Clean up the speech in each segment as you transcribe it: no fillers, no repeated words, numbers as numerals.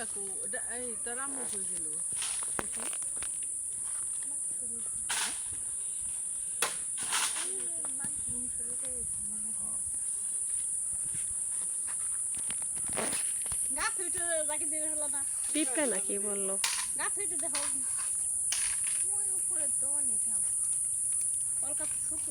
আকু এই তোর আম্মু কইছিল গাছ হইতে যাকে দিয়ে হলো না পিঁপড়া নাকি বললো? গাছ হইতে দেখো ওই উপরে তো অনেক আম কলকাতা ছোট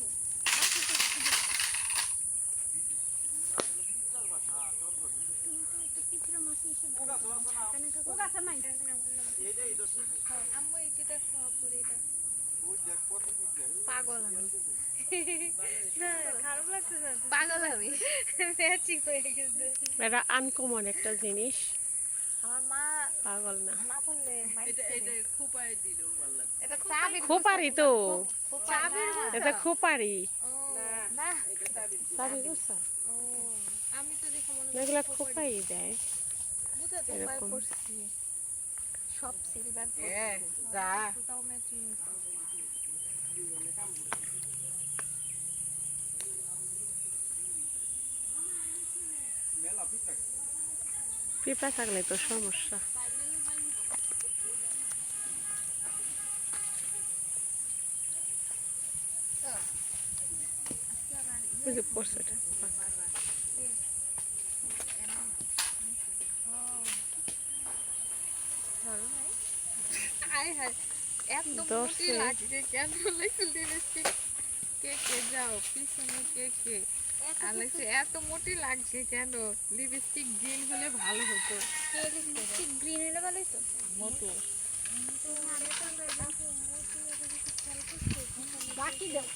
পাগল আমি খারাপ লাগতেছে পাগল আমি ম্যাচিং হয়ে গেছে এটা আনকমন একটা জিনিস। আমার মা পাগল না, না বললে এটা এটা খোপায় দিলেও ভালো লাগে এটা চাবি খোপারি তো, চাবির এটা খোপারি। না চাবি বুঝছো? আমি তো দেখো মনে এগুলা খোপাই দেয় বুঝতে এরকম। করছি সব সিলভার যা তাও ম্যাচিং পিঁপড়া থাকলে তো সমস্যা। ওই যে পড়ছে এটা। আয় হায় এত মোটি লাগছে কেন লাগছে লিপস্টিক কে কে যাও পিছনে কে কে আর লাগছে এত মোটি লাগছে কেন লিপস্টিক গ্রিন হলে ভালো হতো লিপস্টিক গ্রিন হলে ভালো হতো মোটো বাকি দাও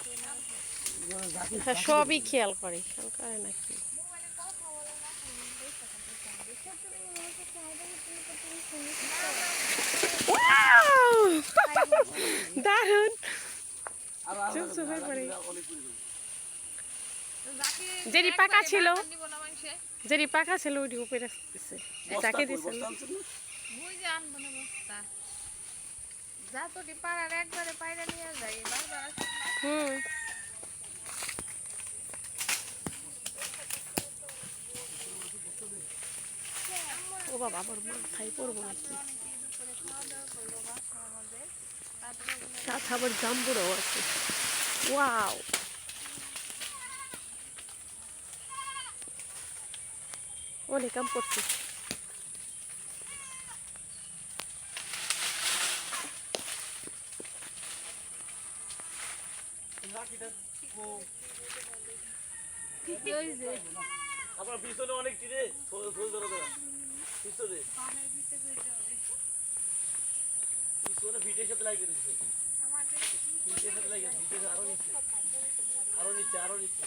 হ্যাঁ, সবই খেয়াল করে নাকি? দারুন যেটি পাকা ছিল, যেটি পাকা ছিল ওইটি উপরে দিছে, যাকে দিছে বুঝে আনবো না বস্তা যা তো পাড়ার একবারে পায়রা নিয়ে যাই বারবার হুম। ও বাবা আবার মাথায় পড়বো নাকি? সাথে আবার জাম্বুরাও আছে। ওয়াও, অনেক কাম করছে। আপনার পিছনে অনেক টিরে ফুল ধরে দেওয়া পিছনে পিছনে ভিটের সাথে লাগিয়ে দিচ্ছে, ভিটের সাথে লাগিয়ে ভিটের আরো নিচ্ছে আরো নিচ্ছে আরো নিচ্ছে।